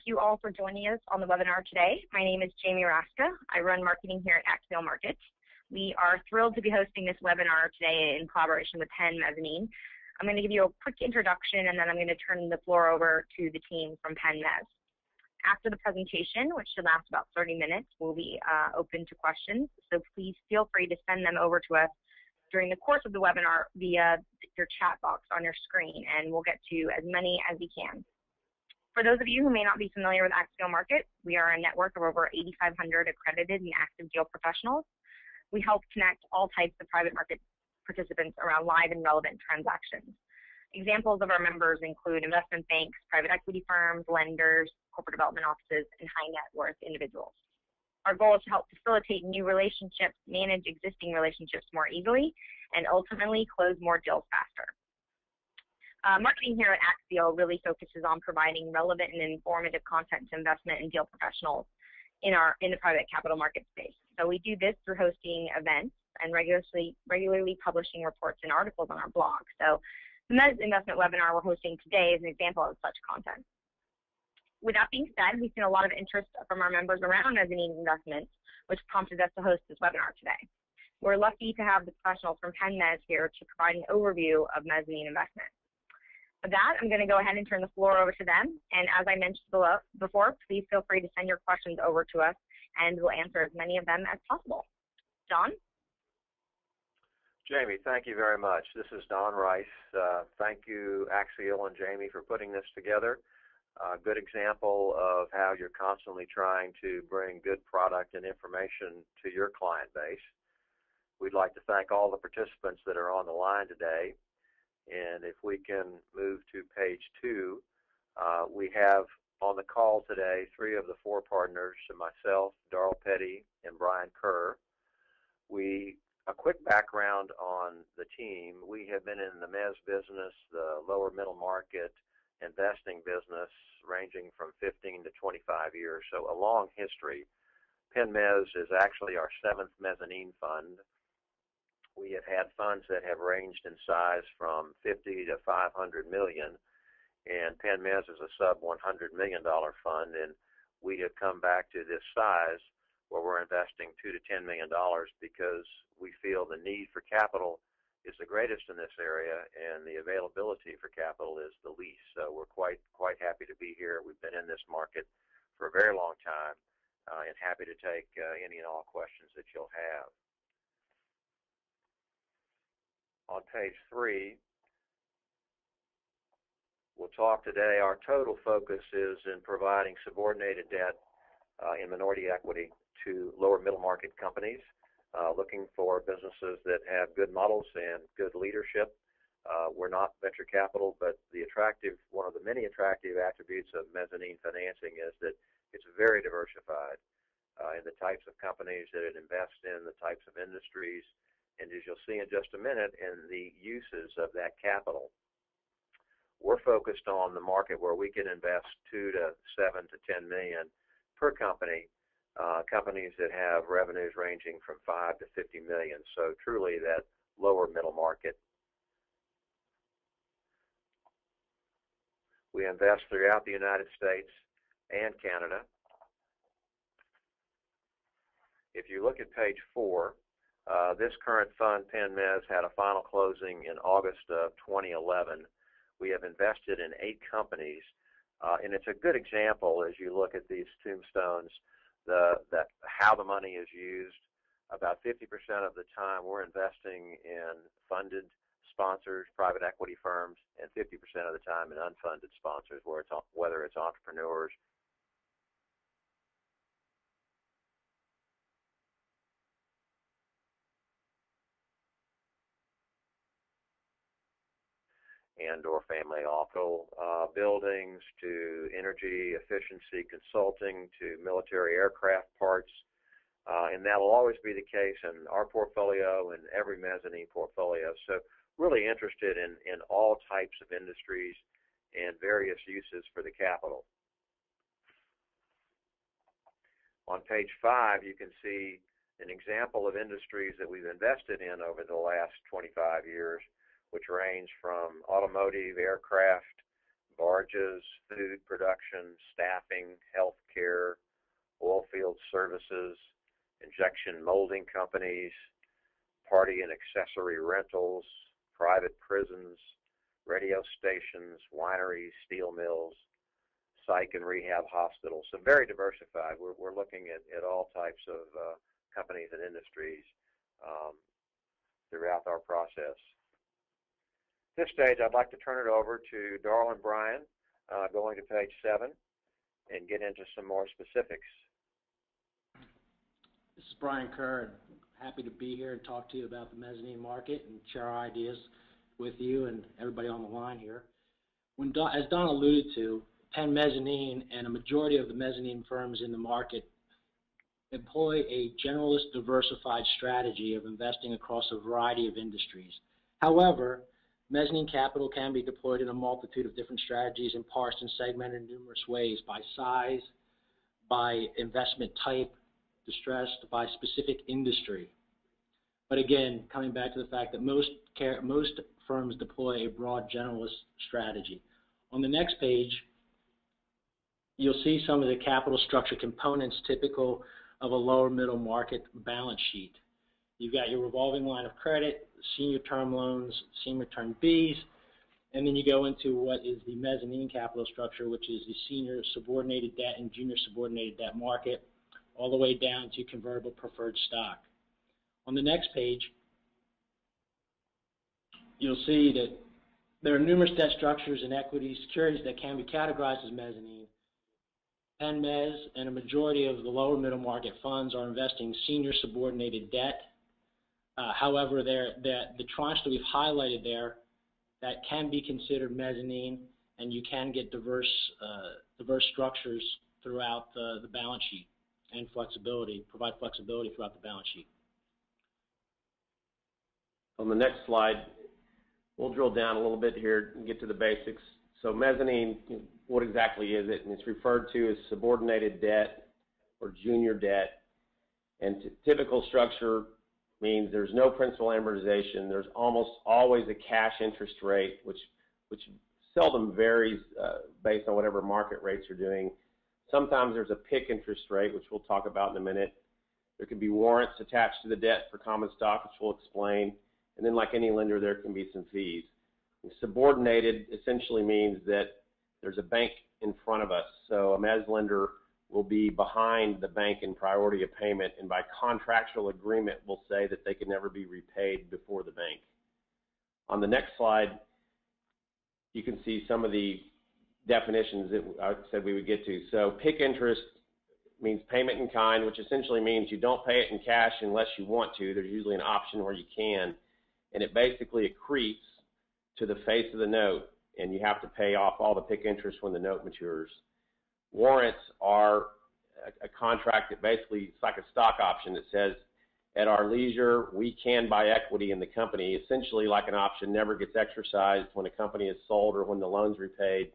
you all for joining us on the webinar today. My name is Jamie Raska. I run marketing here at Axial Markets. We are thrilled to be hosting this webinar today in collaboration with Penn Mezzanine. I'm going to give you a quick introduction, and then I'm going to turn the floor over to the team from Penn Mezz. After the presentation, which should last about 30 minutes, we'll be open to questions, so please feel free to send them over to us during the course of the webinar via your chat box on your screen, and we'll get to as many as we can. For those of you who may not be familiar with Axial Markets, we are a network of over 8,500 accredited and active deal professionals. We help connect all types of private market participants around live and relevant transactions. Examples of our members include investment banks, private equity firms, lenders, corporate development offices, and high net worth individuals. Our goal is to help facilitate new relationships, manage existing relationships more easily, and ultimately close more deals faster. Marketing here at Axial really focuses on providing relevant and informative content to investment and deal professionals in the private capital market space. So we do this through hosting events and regularly publishing reports and articles on our blog. So the Mezz investment webinar we're hosting today is an example of such content. With that being said, we've seen a lot of interest from our members around mezzanine investments, which prompted us to host this webinar today. We're lucky to have the professionals from Penn Mezz here to provide an overview of mezzanine investment. With that, I'm going to go ahead and turn the floor over to them. And as I mentioned before, please feel free to send your questions over to us, and we'll answer as many of them as possible. Don? Jamie, thank you very much. This is Don Rice. Thank you, Axial and Jamie, for putting this together. A good example of how you're constantly trying to bring good product and information to your client base. We'd like to thank all the participants that are on the line today. And if we can move to page 2, we have on the call today 3 of the 4 partners, myself, Darrell Petty, and Brian Kerr. A quick background on the team. We have been in the Mezz business, the lower middle market investing business, ranging from 15 to 25 years, so a long history. Penn Mezz is actually our 7th mezzanine fund. We have had funds that have ranged in size from 50 to 500 million, and Penn Mezz is a sub $100 million fund, and we have come back to this size where we're investing $2 to $10 million because we feel the need for capital is the greatest in this area, and the availability for capital is the least. So we're quite happy to be here. We've been in this market for a very long time, and happy to take any and all questions that you'll have. On page 3, we'll talk today. Our total focus is in providing subordinated debt in minority equity to lower middle market companies, looking for businesses that have good models and good leadership. We're not venture capital, but one of the many attractive attributes of mezzanine financing is that it's very diversified in the types of companies that it invests in, the types of industries, and as you'll see in just a minute, in the uses of that capital. We're focused on the market where we can invest $2 to $7 to $10 million per company, companies that have revenues ranging from $5 to $50 million, so truly that lower middle market. We invest throughout the United States and Canada. If you look at page 4, this current fund, Penn Mezz, had a final closing in August of 2011. We have invested in 8 companies, and it's a good example as you look at these tombstones, how the money is used. About 50% of the time we're investing in funded sponsors, private equity firms, and 50% of the time in unfunded sponsors, whether it's entrepreneurs and or family office buildings, to energy efficiency consulting, to military aircraft parts, and that will always be the case in our portfolio and every mezzanine portfolio. So really interested in all types of industries and various uses for the capital. On page 5, you can see an example of industries that we've invested in over the last 25 years, which range from automotive, aircraft, barges, food production, staffing, healthcare, oil field services, injection molding companies, party and accessory rentals, private prisons, radio stations, wineries, steel mills, psych and rehab hospitals. So very diversified. We're looking at all types of companies and industries throughout our process. At this stage, I'd like to turn it over to Darl and Brian, going to page 7, and get into some more specifics. This is Brian Kerr. Happy to be here and talk to you about the mezzanine market and share our ideas with you and everybody on the line here. As Don alluded to, Penn Mezzanine and a majority of the mezzanine firms in the market employ a generalist diversified strategy of investing across a variety of industries. However, mezzanine capital can be deployed in a multitude of different strategies and parsed and segmented in numerous ways by size, by investment type, distressed, by specific industry. But again, coming back to the fact that most firms deploy a broad generalist strategy. On the next page, you'll see some of the capital structure components typical of a lower middle market balance sheet. You've got your revolving line of credit, senior term loans, senior term Bs, and then you go into what is the mezzanine capital structure, which is the senior subordinated debt and junior subordinated debt market, all the way down to convertible preferred stock. On the next page, you'll see that there are numerous debt structures and equity securities that can be categorized as mezzanine. Penn Mezz and a majority of the lower middle market funds are investing senior subordinated debt. However, the tranche that we've highlighted there, that can be considered mezzanine, and you can get diverse structures throughout the balance sheet and provide flexibility throughout the balance sheet. On the next slide, we'll drill down a little bit here and get to the basics. So mezzanine, what exactly is it? And it's referred to as subordinated debt or junior debt. And typical structure means there's no principal amortization. There's almost always a cash interest rate, which seldom varies based on whatever market rates you're doing. Sometimes there's a PIK interest rate, which we'll talk about in a minute. There can be warrants attached to the debt for common stock, which we'll explain. And then like any lender, there can be some fees. And subordinated essentially means that there's a bank in front of us. So a mezz lender will be behind the bank in priority of payment, and by contractual agreement will say that they can never be repaid before the bank. On the next slide, you can see some of the definitions that I said we would get to. So PIK interest means payment in kind, which essentially means you don't pay it in cash unless you want to. There's usually an option where you can, and it basically accretes to the face of the note, and you have to pay off all the PIK interest when the note matures. Warrants are a contract that basically, it's like a stock option that says, at our leisure, we can buy equity in the company. Essentially, like an option, never gets exercised when a company is sold or when the loan's repaid.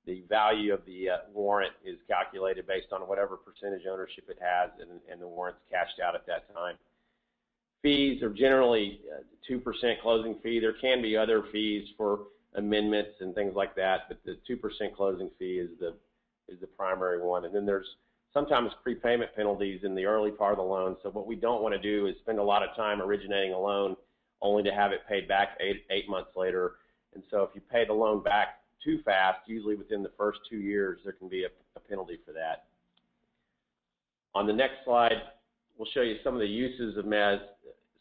The value of the warrant is calculated based on whatever percentage ownership it has, and the warrant's cashed out at that time. Fees are generally 2% closing fee. There can be other fees for amendments and things like that, but the 2% closing fee is the primary one. And then there's sometimes prepayment penalties in the early part of the loan. So what we don't want to do is spend a lot of time originating a loan only to have it paid back eight months later. And so if you pay the loan back too fast, usually within the first 2 years, there can be a penalty for that. On the next slide, we'll show you some of the uses of mezz.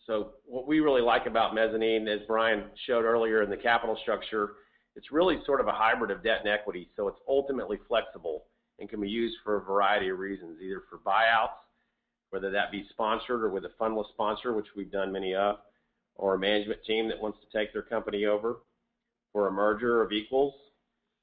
So what we really like about mezzanine, as Brian showed earlier in the capital structure, it's really sort of a hybrid of debt and equity. So it's ultimately flexible and can be used for a variety of reasons, either for buyouts, whether that be sponsored or with a fundless sponsor, which we've done many of, or a management team that wants to take their company over, for a merger of equals,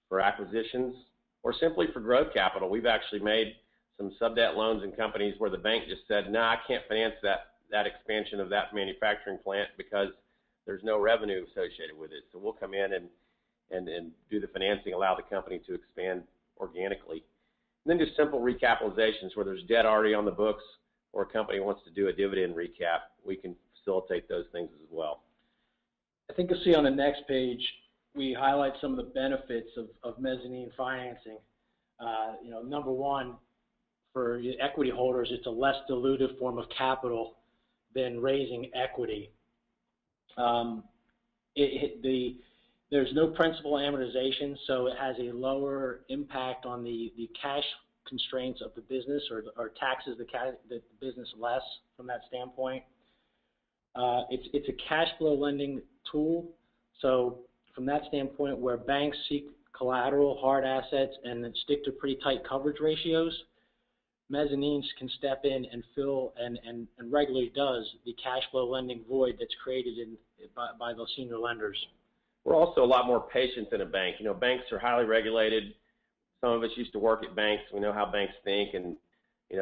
for acquisitions, or simply for growth capital. We've actually made some sub-debt loans in companies where the bank just said, no, I can't finance that expansion of that manufacturing plant because there's no revenue associated with it. So we'll come in and do the financing, allow the company to expand organically. And then just simple recapitalizations where there's debt already on the books or a company wants to do a dividend recap. We can facilitate those things as well. I think you'll see on the next page we highlight some of the benefits of mezzanine financing. Number one, for equity holders, it's a less dilutive form of capital than raising equity. There's no principal amortization, so it has a lower impact on the cash constraints of the business or taxes the business less from that standpoint. It's a cash flow lending tool, so from that standpoint, where banks seek collateral, hard assets, and then stick to pretty tight coverage ratios, mezzanines can step in and fill and regularly does the cash flow lending void that's created by those senior lenders. We're also a lot more patient than a bank. Banks are highly regulated. Some of us used to work at banks. We know how banks think, and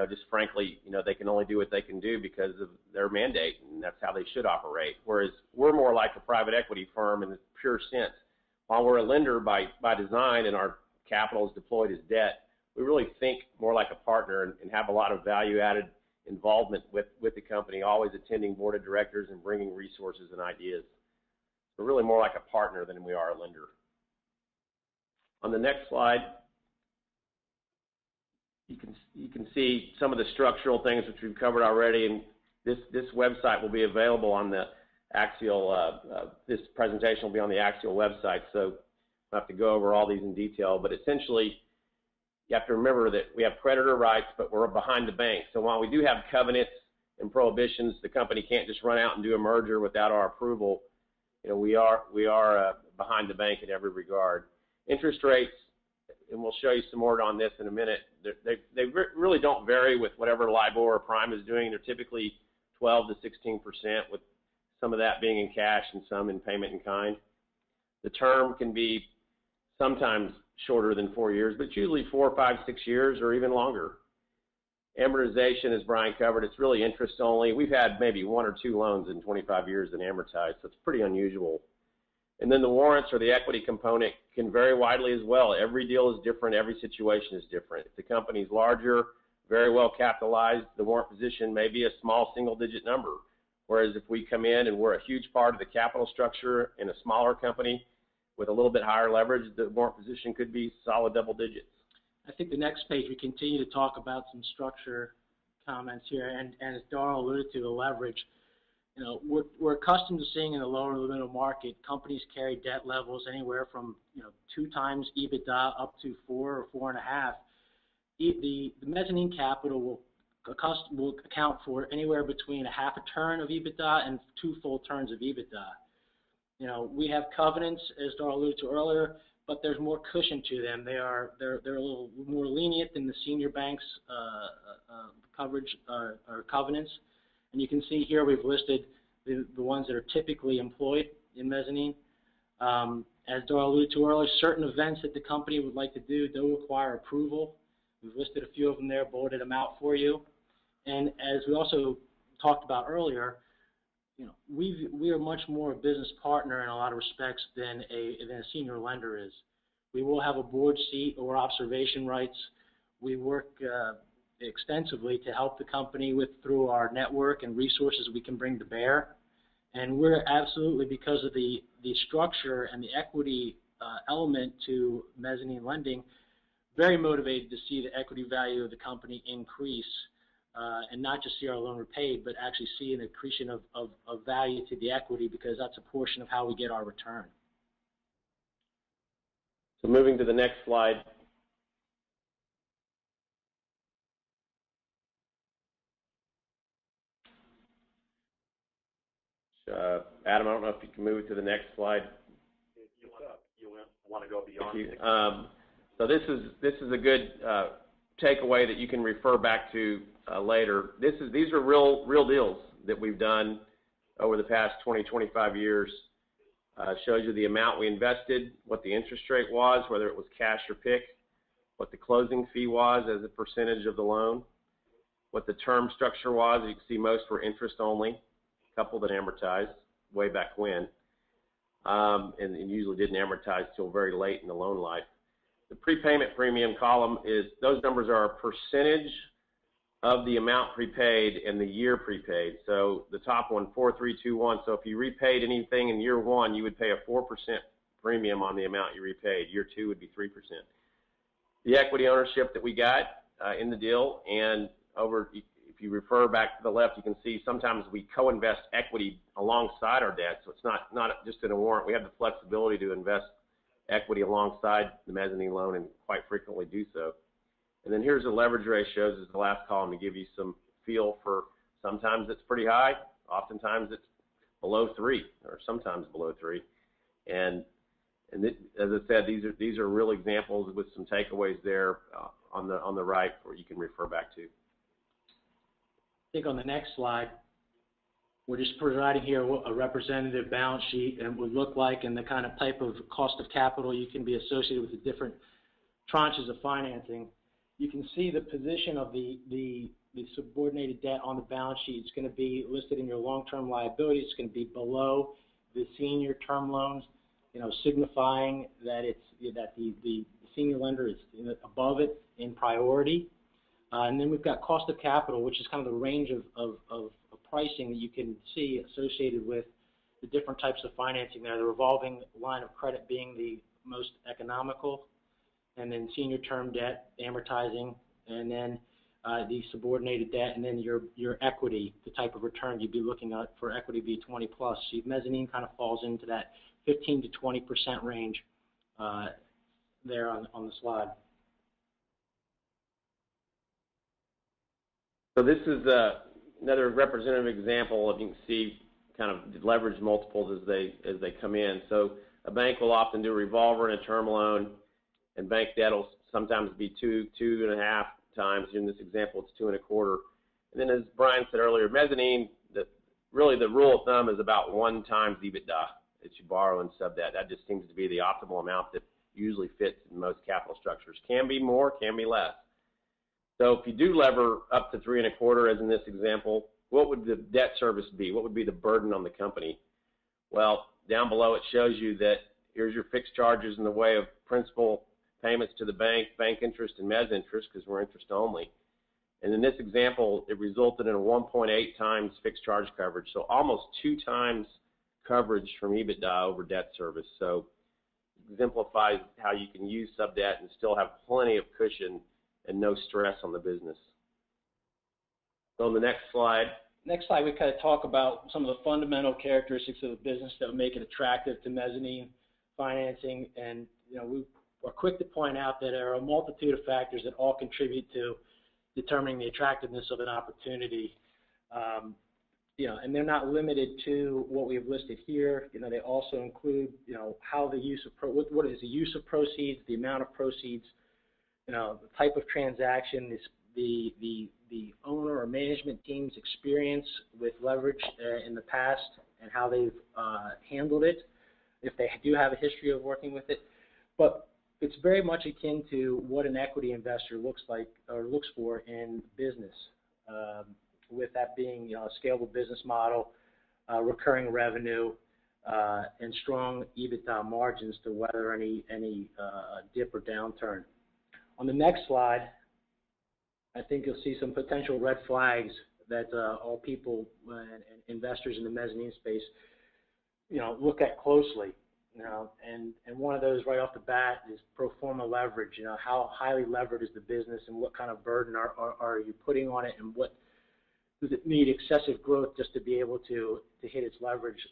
just frankly, they can only do what they can do because of their mandate, and that's how they should operate. Whereas we're more like a private equity firm in the pure sense. While we're a lender by design and our capital is deployed as debt, we really think more like a partner and have a lot of value-added involvement with the company, always attending board of directors and bringing resources and ideas. We're really more like a partner than we are a lender. On the next slide, you can see some of the structural things which we've covered already, and this website will be available on the Axial. This presentation will be on the Axial website, so I'll have to go over all these in detail. But essentially, you have to remember that we have creditor rights, but we're behind the bank. So while we do have covenants and prohibitions, the company can't just run out and do a merger without our approval. We are behind the bank in every regard. Interest rates, and we'll show you some more on this in a minute, they really don't vary with whatever LIBOR or Prime is doing. They're typically 12 to 16%, with some of that being in cash and some in payment in kind. The term can be sometimes shorter than 4 years, but it's usually 4, 5, 6 years or even longer. Amortization, as Brian covered, it's really interest only. We've had maybe 1 or 2 loans in 25 years that amortize, so it's pretty unusual. And then the warrants or the equity component can vary widely as well. Every deal is different. Every situation is different. If the company's larger, very well capitalized, the warrant position may be a small single-digit number. Whereas if we come in and we're a huge part of the capital structure in a smaller company with a little bit higher leverage, the warrant position could be solid double digits. I think the next page we continue to talk about some structure comments here, and as Darrell alluded to, the leverage. We're accustomed to seeing in the lower middle market companies carry debt levels anywhere from 2 times EBITDA up to 4 or 4.5. The mezzanine capital will account for anywhere between a half a turn of EBITDA and 2 full turns of EBITDA. We have covenants, as Darrell alluded to earlier, but there's more cushion to them. They're a little more lenient than the senior banks' coverage or covenants. And you can see here we've listed the ones that are typically employed in mezzanine. As Darrell alluded to earlier, certain events that the company would like to do require approval. We've listed a few of them there, bulleted them out for you. And as we also talked about earlier, we are much more a business partner in a lot of respects than a senior lender is. We will have a board seat or observation rights. We work extensively to help the company through our network and resources we can bring to bear. And we're absolutely, because of the structure and the equity element to mezzanine lending, very motivated to see the equity value of the company increase. And not just see our loan repaid, but actually see an accretion of value to the equity, because that's a portion of how we get our return. So moving to the next slide. Adam, I don't know if you can move to the next slide. You want to go beyond? So this is a good takeaway that you can refer back to later. These are real deals that we've done over the past 20, 25 years. Shows you the amount we invested, what the interest rate was, whether it was cash or PIK, what the closing fee was as a percentage of the loan, what the term structure was. You can see most were interest only, a couple that amortized way back when, and usually didn't amortize till very late in the loan life. The prepayment premium column those numbers are a percentage of the amount prepaid and the year prepaid. So the top one, 4, 3, 2, 1. So if you repaid anything in year 1, you would pay a 4% premium on the amount you repaid. Year 2 would be 3%. The equity ownership that we got in the deal, and if you refer back to the left, you can see sometimes we co-invest equity alongside our debt, so it's not just in a warrant. We have the flexibility to invest equity alongside the mezzanine loan and quite frequently do so. And then here's the leverage ratios as the last column to give you some feel for sometimes it's pretty high, oftentimes it's below 3 or sometimes below 3. And as I said, these are real examples with some takeaways there on the right where you can refer back to. I think on the next slide, we're just providing here what a representative balance sheet and would look like and the kind of type of cost of capital you can be associated with the different tranches of financing. You can see the position of the subordinated debt on the balance sheet. It's going to be listed in your long-term liabilities. It's going to be below the senior term loans, signifying that the senior lender is above it in priority. And then we've got cost of capital, which is kind of the range of pricing that you can see associated with the different types of financing there. The revolving line of credit being the most economical, and then senior term debt, amortizing, and then the subordinated debt, and then your equity, the type of return you'd be looking at for equity be 20 plus. So mezzanine kind of falls into that 15 to 20% range there on the slide. So this is another representative example of, you can see kind of leverage multiples as they come in. So a bank will often do a revolver and a term loan, and bank debt will sometimes be 2.5 times. In this example, it's 2.25. And then, as Brian said earlier, mezzanine, really the rule of thumb is about 1 times EBITDA that you borrow in sub debt. That just seems to be the optimal amount that usually fits in most capital structures. Can be more, can be less. So if you do lever up to 3.25, as in this example, what would the debt service be? What would be the burden on the company? Well, down below it shows you that here's your fixed charges in the way of principal payments to the bank interest, and mezz interest, because we're interest only. And in this example, it resulted in a 1.8 times fixed charge coverage, so almost 2 times coverage from EBITDA over debt service. So it exemplifies how you can use sub debt and still have plenty of cushion and no stress on the business. So on the next slide. Next slide, we kind of talk about some of the fundamental characteristics of the business that would make it attractive to mezzanine financing. And we're quick to point out that there are a multitude of factors that all contribute to determining the attractiveness of an opportunity. And they're not limited to what we've listed here. They also include, how the use of what is the use of proceeds, the amount of proceeds, the type of transaction, the owner or management team's experience with leverage in the past and how they've handled it, if they do have a history of working with it. But it's very much akin to what an equity investor looks like or looks for in business, with that being a scalable business model, recurring revenue, and strong EBITDA margins to weather any dip or downturn. On the next slide, I think you'll see some potential red flags that all people and investors in the mezzanine space, look at closely. And one of those right off the bat is pro forma leverage. How highly levered is the business, and what kind of burden are you putting on it, and what does it need excessive growth just to be able to hit its leverage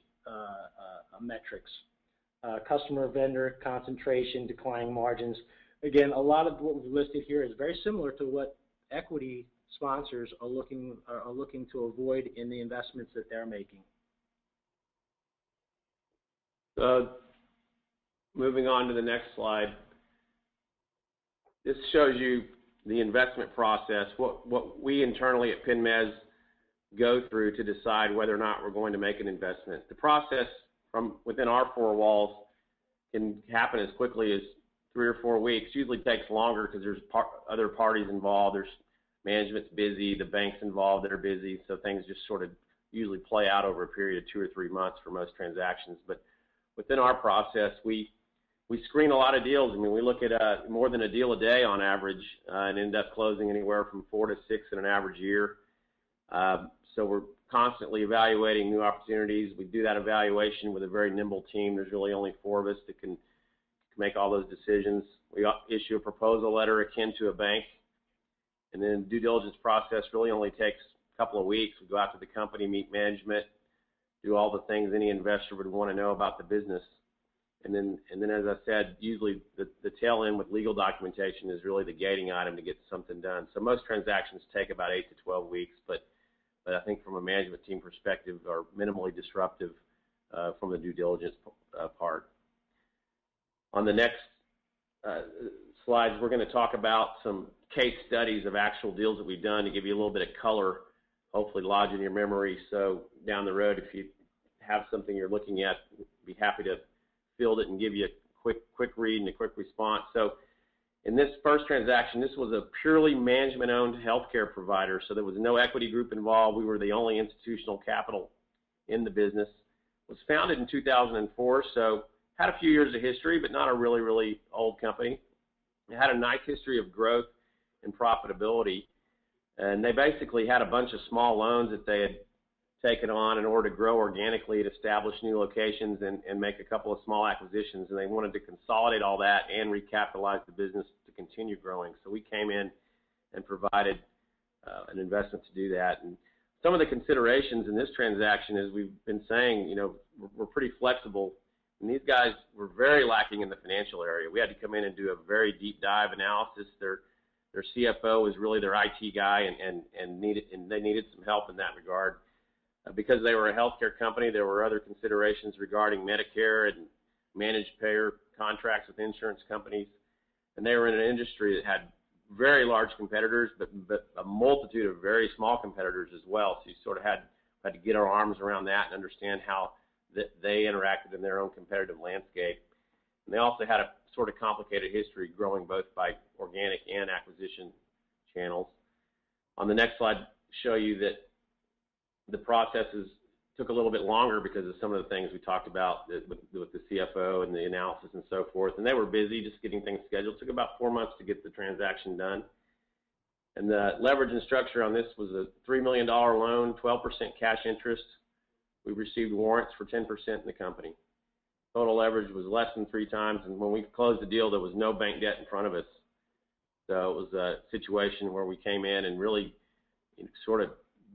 metrics? Customer vendor concentration, declining margins. Again, a lot of what we've listed here is very similar to what equity sponsors are looking to avoid in the investments that they're making. Moving on to the next slide. This shows you the investment process, what we internally at PenMez go through to decide whether or not we're going to make an investment. The process from within our 4 walls can happen as quickly as 3 or 4 weeks. Usually takes longer because there's other parties involved. There's management's busy, the bank's involved that are busy, so things just sort of usually play out over a period of 2 or 3 months for most transactions. But within our process, we screen a lot of deals. I mean, we look at more than a deal a day on average, and end up closing anywhere from 4 to 6 in an average year. So we're constantly evaluating new opportunities. We do that evaluation with a very nimble team. There's really only 4 of us that can make all those decisions. We issue a proposal letter akin to a bank, and then the due diligence process really only takes a couple of weeks. We go out to the company, meet management, do all the things any investor would want to know about the business. And then as I said, usually the tail end with legal documentation is really the gating item to get something done. So most transactions take about 8 to 12 weeks, but I think from a management team perspective are minimally disruptive from the due diligence part. On the next slides, we're going to talk about some case studies of actual deals that we've done to give you a little bit of color, hopefully lodge in your memory. So down the road, if you have something you're looking at, be happy to field it and give you a quick read and a quick response. So in this first transaction, this was a purely management-owned healthcare provider, so there was no equity group involved. We were the only institutional capital in the business. It was founded in 2004, so had a few years of history, but not a really, really old company. It had a nice history of growth and profitability, and they basically had a bunch of small loans that they had taken on in order to grow organically, to establish new locations and make a couple of small acquisitions, and they wanted to consolidate all that and recapitalize the business to continue growing. So we came in and provided an investment to do that. And some of the considerations in this transaction, as we've been saying, you know, we're pretty flexible, and these guys were very lacking in the financial area. We had to come in and do a very deep dive analysis. Their CFO was really their IT guy, and they needed some help in that regard. Because they were a healthcare company, there were other considerations regarding Medicare and managed payer contracts with insurance companies. And they were in an industry that had very large competitors, but a multitude of very small competitors as well. So you sort of had to get our arms around that and understand how they interacted in their own competitive landscape. And they also had a sort of complicated history growing both by organic and acquisition channels. On the next slide, show you that the processes took a little bit longer because of some of the things we talked about with the CFO and the analysis and so forth. And they were busy just getting things scheduled. It took about 4 months to get the transaction done. And the leverage and structure on this was a $3 million loan, 12% cash interest. We received warrants for 10% in the company. Total leverage was less than 3 times. And when we closed the deal, there was no bank debt in front of us. So it was a situation where we came in and really sort of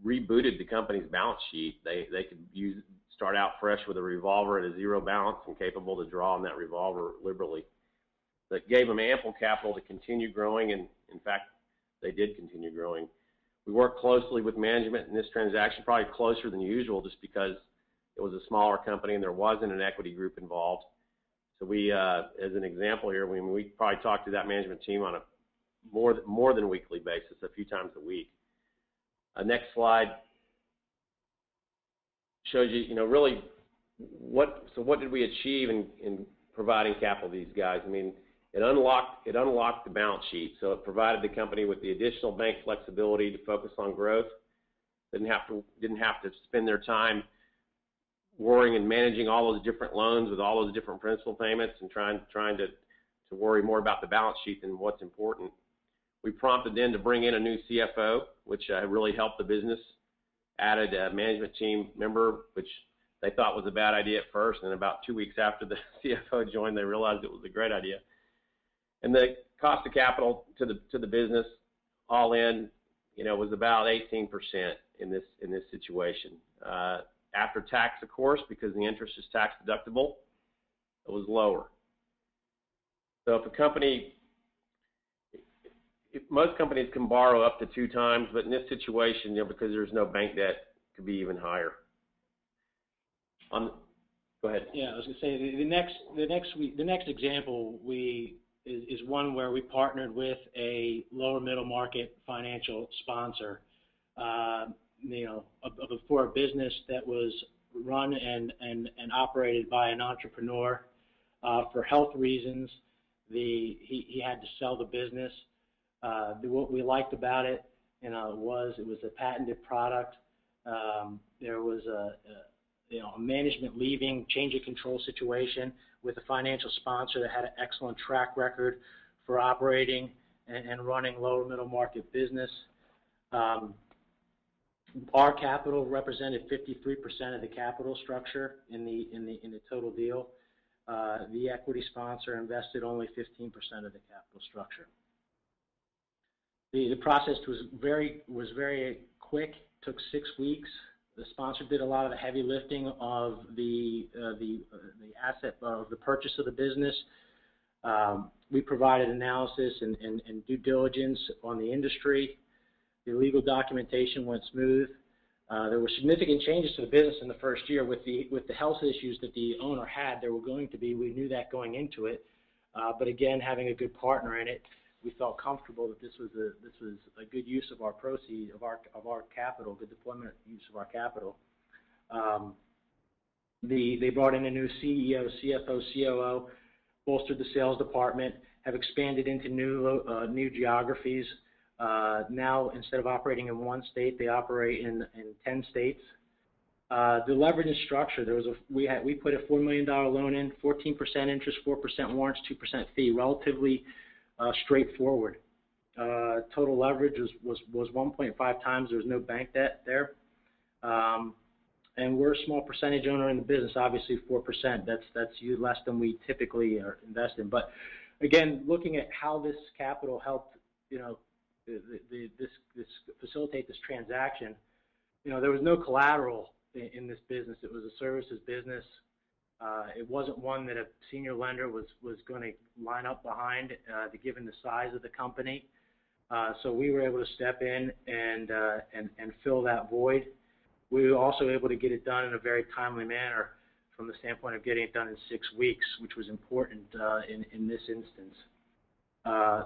rebooted the company's balance sheet. They could start out fresh with a revolver at a 0 balance and capable to draw on that revolver liberally. That gave them ample capital to continue growing, and in fact, they did continue growing. We worked closely with management in this transaction, probably closer than usual, just because it was a smaller company and there wasn't an equity group involved. So we, as an example here, we probably talked to that management team on a more than weekly basis, a few times a week. Next slide shows you, really what did we achieve in providing capital to these guys? I mean, it unlocked the balance sheet, so it provided the company with the additional bank flexibility to focus on growth. Didn't have to spend their time worrying and managing all those different loans with all those different principal payments and trying to worry more about the balance sheet than what's important. We prompted them to bring in a new CFO, which really helped the business. Added a management team member, which they thought was a bad idea at first, and about 2 weeks after the CFO joined, they realized it was a great idea. And the cost of capital to the business, all in, was about 18% in this situation. After tax, of course, because the interest is tax deductible, it was lower. So most companies can borrow up to 2 times, but in this situation, because there's no bank debt, it could be even higher. Go ahead. Yeah, I was going to say the next example is one where we partnered with a lower middle market financial sponsor. For a business that was run and operated by an entrepreneur. For health reasons, he had to sell the business. What we liked about it, was a patented product. There was a management leaving, change of control situation with a financial sponsor that had an excellent track record for operating and running lower middle market business. Our capital represented 53% of the capital structure in the total deal. The equity sponsor invested only 15% of the capital structure. The process was very quick. Took 6 weeks. The sponsor did a lot of the heavy lifting of the asset of the purchase of the business. We provided analysis and due diligence on the industry. The legal documentation went smooth. There were significant changes to the business in the first year with the health issues that the owner had. There were going to be. We knew that going into it. But again, having a good partner in it, we felt comfortable that this was a good use of our proceeds of our capital, good deployment use of our capital. They brought in a new CEO, CFO, COO, bolstered the sales department, have expanded into new geographies. Now, instead of operating in one state, they operate in 10 states. The leverage and structure, we put a $4 million loan in, 14% interest, 4% warrants, 2% fee, relatively straightforward. Total leverage was 1.5 times. There was no bank debt there. And we're a small percentage owner in the business, obviously 4%. That's less than we typically invest in. But again, looking at how this capital helped, this facilitate this transaction, there was no collateral in this business. It was a services business. It wasn't one that a senior lender was going to line up behind, given the size of the company. So we were able to step in and fill that void. We were also able to get it done in a very timely manner from the standpoint of getting it done in 6 weeks, which was important in this instance.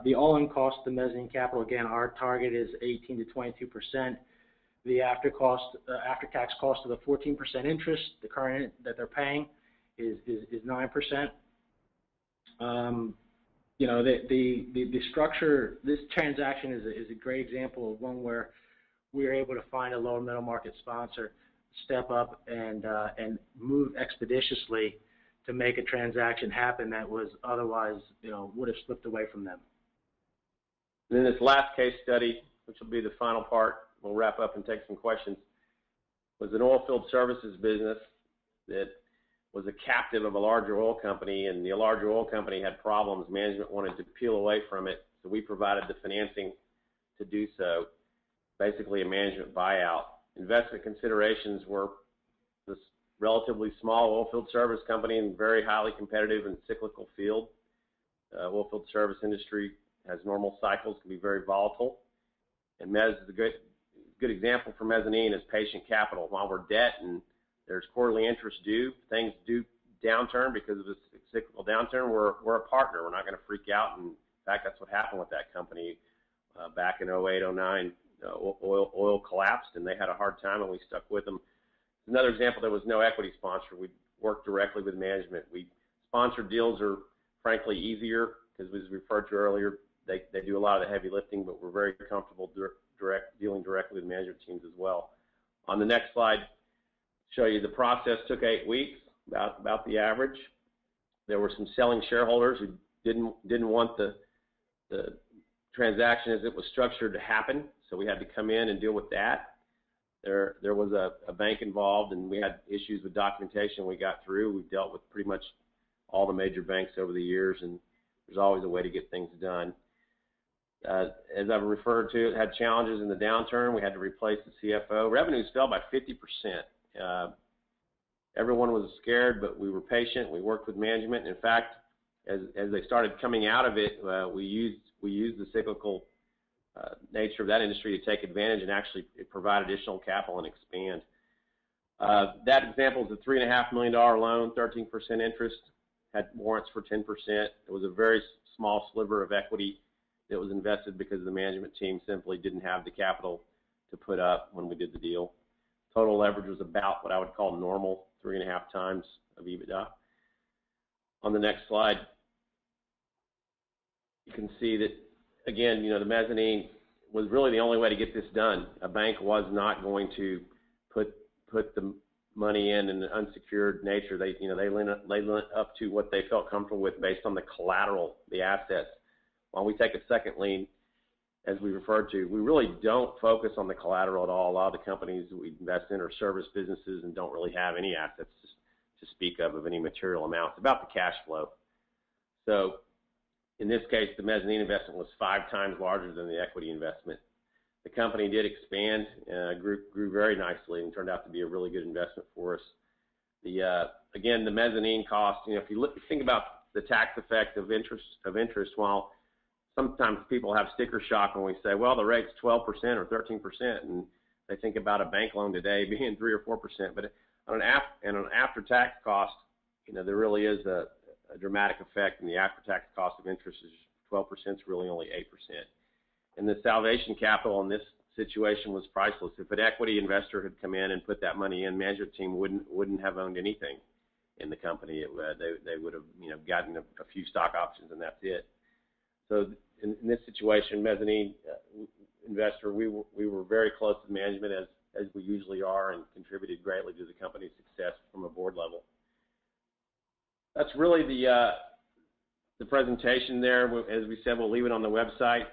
The all-in cost of the mezzanine capital, again, our target is 18 to 22%. The after-tax cost of the 14% interest, the current that they're paying, is 9%. The structure. This transaction is a great example of one where we were able to find a lower middle market sponsor, step up and move expeditiously to make a transaction happen that was otherwise, would have slipped away from them. And then this last case study, which will be the final part, we'll wrap up and take some questions, was an oil field services business that was a captive of a larger oil company, and the larger oil company had problems. Management wanted to peel away from it, so we provided the financing to do so, basically a management buyout. Investment considerations were this relatively small oil field service company in very highly competitive and cyclical field. Oil field service industry has normal cycles, can be very volatile. And Mezz is a good example for mezzanine is patient capital. While we're debt and there's quarterly interest due, things do downturn because of this cyclical downturn, we're a partner. We're not going to freak out. And in fact, that's what happened with that company back in 08, 09. Oil collapsed, and they had a hard time, and we stuck with them. Another example, there was no equity sponsor. We worked directly with management. Sponsored deals are, frankly, easier because, as referred to earlier, they do a lot of the heavy lifting, but we're very comfortable dealing directly with management teams as well. On the next slide, show you the process took 8 weeks, about the average. There were some selling shareholders who didn't want the transaction as it was structured to happen, so we had to come in and deal with that. There was a bank involved, and we had issues with documentation we got through. We've dealt with pretty much all the major banks over the years, and there's always a way to get things done. As I've referred to, it had challenges in the downturn. We had to replace the CFO. Revenues fell by 50%. Everyone was scared, but we were patient. We worked with management. In fact, as they started coming out of it, we used the cyclical nature of that industry to take advantage and actually provide additional capital and expand. That example is a $3.5 million loan, 13% interest, had warrants for 10%. It was a very small sliver of equity that was invested because the management team simply didn't have the capital to put up when we did the deal. Total leverage was about what I would call normal, 3.5 times of EBITDA. On the next slide, you can see that, again, the mezzanine was really the only way to get this done. A bank was not going to put the money in an unsecured nature. They lent up to what they felt comfortable with based on the collateral, the assets. While we take a second lien, as we referred to, we really don't focus on the collateral at all. A lot of the companies that we invest in are service businesses and don't really have any assets to speak of any material amount. It's about the cash flow. So in this case, the mezzanine investment was 5 times larger than the equity investment. The company did expand, grew very nicely, and turned out to be a really good investment for us. Again, the mezzanine cost, if you think about the tax effect of interest, while sometimes people have sticker shock when we say, well, the rate's 12% or 13%, and they think about a bank loan today being 3 or 4%. But on an after-tax cost, there really is a dramatic effect, and the after-tax cost of interest is 12%. Is really only 8%. And the salvation capital in this situation was priceless. If an equity investor had come in and put that money in, management team wouldn't have owned anything in the company. They would have gotten a few stock options, and that's it. So in this situation, mezzanine investor, we were very close to management as we usually are, and contributed greatly to the company's success from a board level. That's really the presentation there. As we said, we'll leave it on the website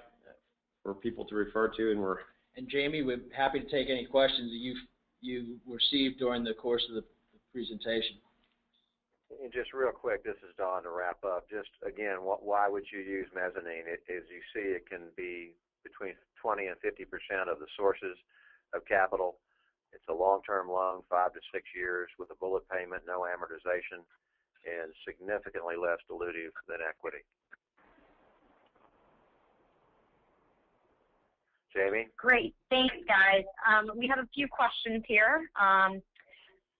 for people to refer to, and Jamie, we're happy to take any questions that you received during the course of the presentation. And just real quick, this is Don to wrap up. Just again, why would you use mezzanine? As you see, it can be between 20 and 50% of the sources of capital. It's a long-term loan, 5 to 6 years, with a bullet payment, no amortization, and significantly less dilutive than equity. Jamie? Great. Thanks, guys. We have a few questions here.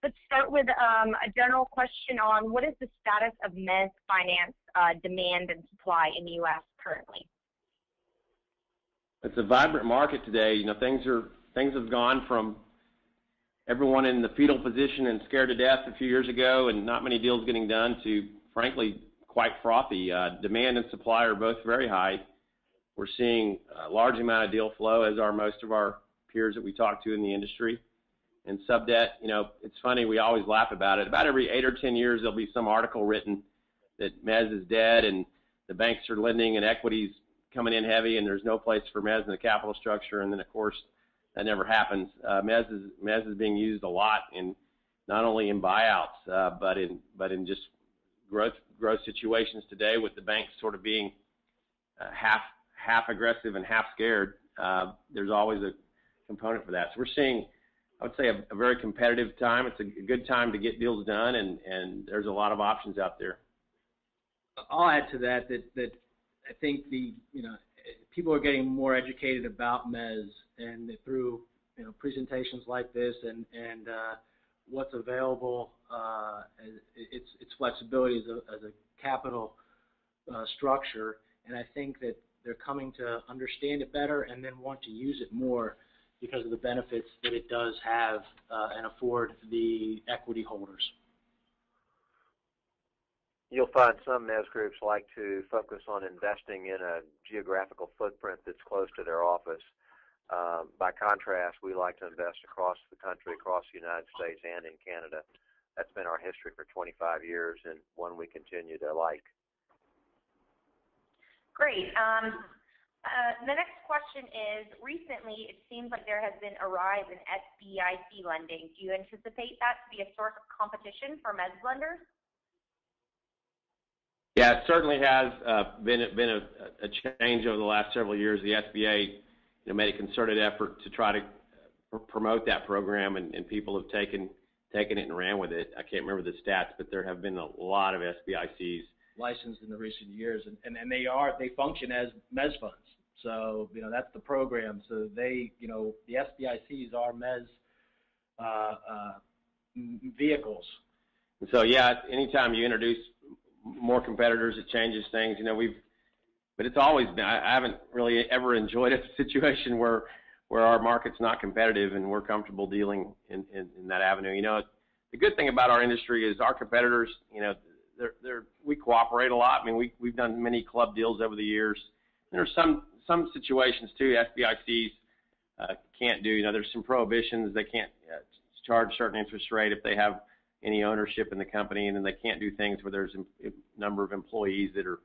Let's start with a general question on what is the status of mezz finance demand and supply in the U.S. currently? It's a vibrant market today. Things have gone from everyone in the fetal position and scared to death a few years ago and not many deals getting done to, frankly, quite frothy. Demand and supply are both very high. We're seeing a large amount of deal flow, as are most of our peers that we talk to in the industry. And sub-debt, it's funny, we always laugh about it. About every 8 or 10 years, there'll be some article written that mezz is dead and the banks are lending and equity's coming in heavy and there's no place for mezz in the capital structure. And then, of course, that never happens. Mezz is being used a lot, not only in buyouts, but in just growth situations today, with the banks sort of being half aggressive and half scared. There's always a component for that. So we're seeing, I would say, a very competitive time. It's a good time to get deals done, and there's a lot of options out there. I'll add to that I think people are getting more educated about mezz, and through presentations like this and what's available, its flexibility as a capital structure, and I think that they're coming to understand it better and then want to use it more because of the benefits that it does have and afford the equity holders. You'll find some mezz groups like to focus on investing in a geographical footprint that's close to their office. By contrast, we like to invest across the country, across the United States and in Canada. That's been our history for 25 years and one we continue to like. Great. The next question is, recently it seems like there has been a rise in SBIC lending. Do you anticipate that to be a source of competition for mezz lenders? Yeah, it certainly has been a change over the last several years. The SBA made a concerted effort to try to promote that program, and people have taken it and ran with it. I can't remember the stats, but there have been a lot of SBICs licensed in the recent years, and they function as mezz funds. So that's the program. So the SBICs are mezz vehicles. And so yeah, anytime you introduce more competitors, it changes things. But it's always been. I haven't really ever enjoyed a situation where our market's not competitive and we're comfortable dealing in that avenue. The good thing about our industry is our competitors. We cooperate a lot. I mean, we've done many club deals over the years. There's some situations too SBICs can't do. There's some prohibitions. They can't charge a certain interest rate if they have any ownership in the company, and then they can't do things where there's a number of employees that are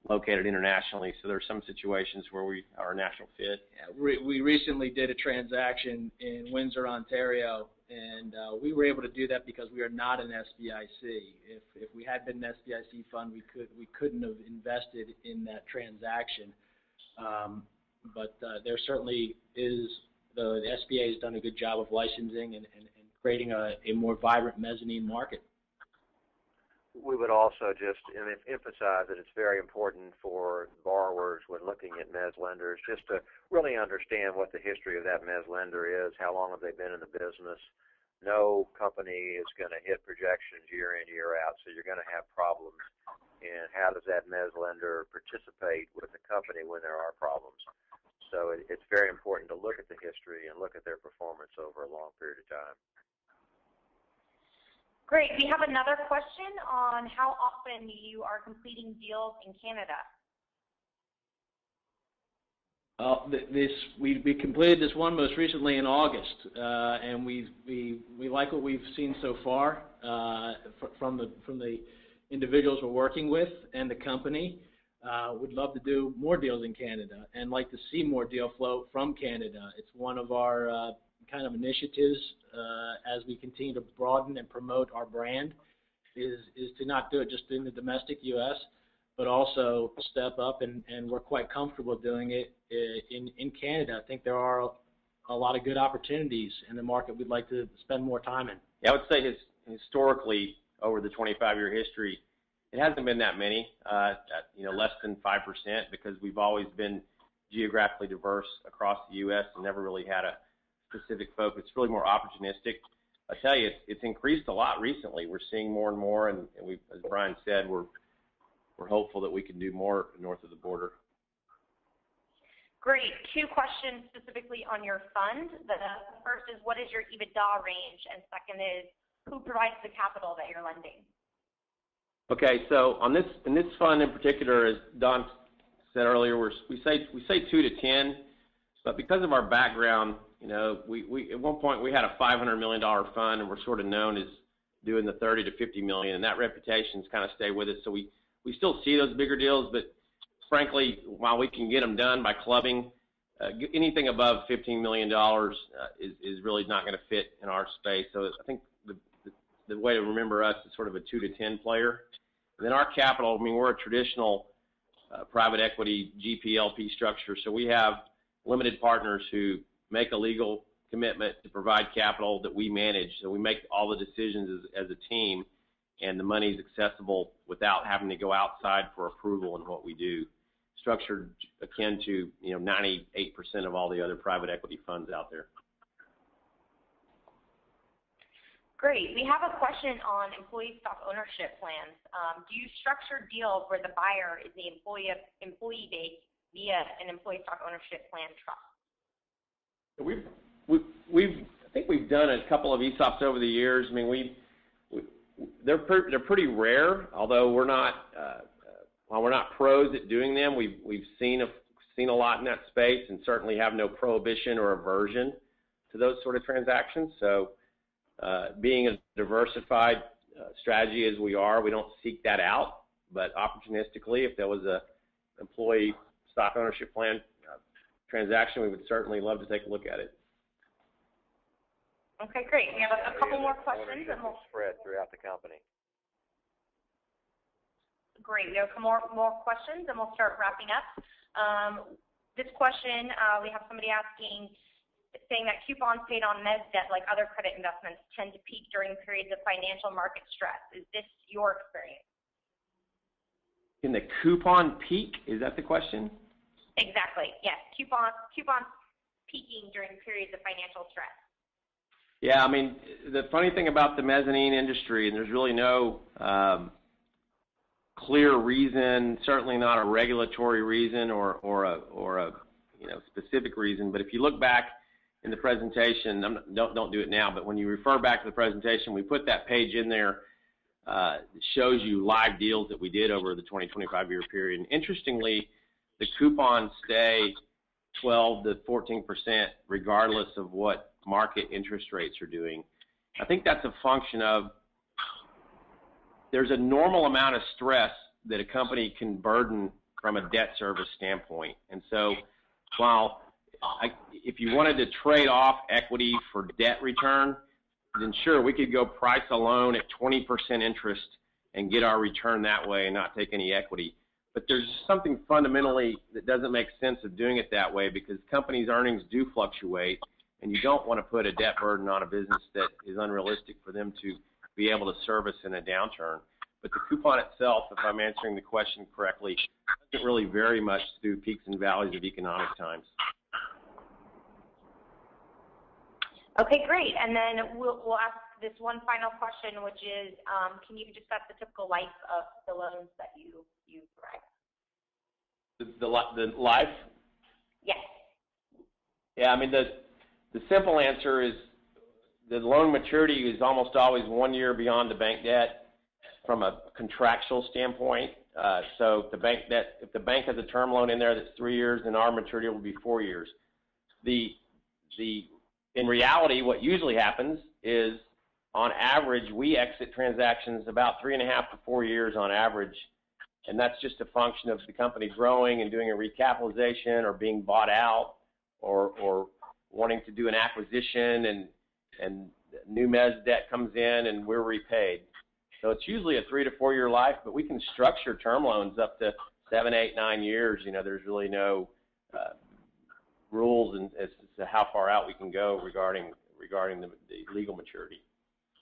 located internationally. So there's some situations where we are a natural fit. Yeah, we recently did a transaction in Windsor, Ontario, and we were able to do that because we are not an SBIC. If we had been an SBIC fund, we couldn't have invested in that transaction. But there certainly is, the SBA has done a good job of licensing and creating a more vibrant mezzanine market. We would also just emphasize that it's very important for borrowers when looking at mezz lenders just to really understand what the history of that mezz lender is, how long have they been in the business. No company is going to hit projections year in, year out, so you're going to have problems. And how does that mezz lender participate with the company when there are problems? So it's very important to look at the history and look at their performance over a long period of time. Great. We have another question on how often you are completing deals in Canada. We completed this one most recently in August, and we like what we've seen so far from the individuals we're working with and the company. We'd love to do more deals in Canada and like to see more deal flow from Canada. It's one of our kind of initiatives as we continue to broaden and promote our brand is to not do it just in the domestic U.S., but also step up, and we're quite comfortable doing it in Canada. I think there are a lot of good opportunities in the market we'd like to spend more time in. Yeah, I would say historically, over the 25-year history, it hasn't been that many, less than 5%, because we've always been geographically diverse across the U.S. and never really had a specific focus. It's really more opportunistic. I tell you, it's increased a lot recently. We're seeing more and more, and we, as Brian said, we're hopeful that we can do more north of the border. Great. 2 questions specifically on your fund. The first is, what is your EBITDA range? And second is, who provides the capital that you're lending? Okay, so in this fund in particular, as Don said earlier, we say 2 to 10, but because of our background, we at one point we had a $500 million fund, and we're sort of known as doing the 30 to 50 million, and that reputation's kind of stayed with us. So we still see those bigger deals, but frankly, while we can get them done by clubbing, anything above $15 million is really not going to fit in our space. So I think the way to remember us is sort of a 2 to 10 player. And then our capital, we're a traditional private equity GP/LP structure, so we have limited partners who make a legal commitment to provide capital that we manage. So we make all the decisions as a team, and the money is accessible without having to go outside for approval in what we do. Structured akin to 98% of all the other private equity funds out there. Great. We have a question on employee stock ownership plans. Do you structure deals where the buyer is the employee base via an employee stock ownership plan trust? I think we've done a couple of ESOPs over the years. They're pretty rare, although we're not while we're not pros at doing them. We've seen a lot in that space, and certainly have no prohibition or aversion to those sort of transactions. So, being a diversified strategy as we are, we don't seek that out. But opportunistically, if there was a employee stock ownership plan transaction, we would certainly love to take a look at it. Okay, great. We have a couple more questions, and we'll spread throughout the company. Great. We have more questions, and we'll start wrapping up. This question, we have somebody saying that coupons paid on mezz debt, like other credit investments, tend to peak during periods of financial market stress. Is this your experience? Can the coupon peak? Is that the question? Exactly. Yes. Coupons peaking during periods of financial stress. Yeah, the funny thing about the mezzanine industry, and there's really no clear reason, certainly not a regulatory reason or a specific reason, but if you look back in the presentation, don't do it now, but when you refer back to the presentation, we put that page in there that shows you live deals that we did over the 20-25-year period. And interestingly, the coupons stay 12 to 14% regardless of what market interest rates are doing. I think that's a function of there's a normal amount of stress that a company can burden from a debt service standpoint. And so while if you wanted to trade off equity for debt return, then sure, we could go price a loan at 20% interest and get our return that way and not take any equity. But there's something fundamentally that doesn't make sense of doing it that way, because companies' earnings do fluctuate, and you don't want to put a debt burden on a business that is unrealistic for them to be able to service in a downturn. But the coupon itself, if I'm answering the question correctly, doesn't really vary much through peaks and valleys of economic times. Okay, great. And then we'll ask this one final question, which is, can you discuss the typical life of the loans that you provide? The life? Yes. Yeah, I mean, the simple answer is the loan maturity is almost always 1 year beyond the bank debt from a contractual standpoint. So if the bank has a term loan in there that's 3 years, then our maturity will be 4 years. In reality, what usually happens is, on average, we exit transactions about 3.5 to 4 years on average, and that's just a function of the company growing and doing a recapitalization or being bought out or wanting to do an acquisition, and new mezz debt comes in and we're repaid. So it's usually a 3 to 4 year life, but we can structure term loans up to 7, 8, 9 years. You know, there's really no rules as to how far out we can go regarding the legal maturity.